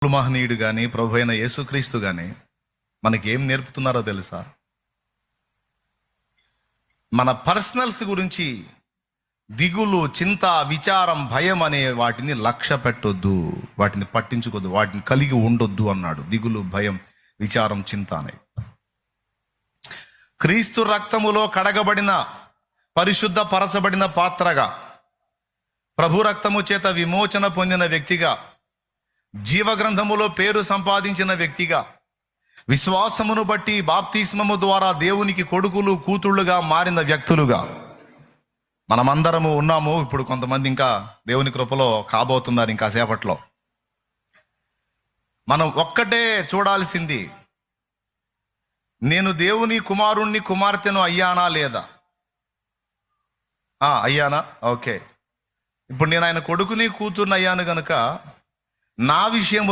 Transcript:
మహనీయుడు కానీ ప్రభు అయిన యేసుక్రీస్తు కానీ మనకి ఏం నేర్పుతున్నారో తెలుసా? మన పర్సనల్స్ గురించి దిగులు, చింత, విచారం, భయం అనే వాటిని లక్ష్య పెట్టొద్దు, వాటిని పట్టించుకోద్దు, వాటిని కలిగి ఉండొద్దు అన్నాడు. దిగులు, భయం, విచారం, చింత అనే క్రీస్తు రక్తములో కడగబడిన పరిశుద్ధ పరచబడిన పాత్రగా, ప్రభు రక్తము చేత విమోచన పొందిన వ్యక్తిగా, జీవగ్రంథములో పేరు సంపాదించిన వ్యక్తిగా, విశ్వాసమును బట్టి బాప్తిస్మము ద్వారా దేవునికి కొడుకులు కూతుళ్ళుగా మారిన వ్యక్తులుగా మనమందరము ఉన్నాము. ఇప్పుడు కొంతమంది ఇంకా దేవుని కృపలో కాబోతున్నారు ఇంకా సేపట్లో. మనం ఒక్కటే చూడాల్సింది, నేను దేవుని కుమారుణ్ణి కుమార్తెను అయ్యానా లేదా? అయ్యానా? ఓకే. ఇప్పుడు నేను ఆయన కొడుకుని కూతుర్ని అయ్యాను గనుక నా విషయం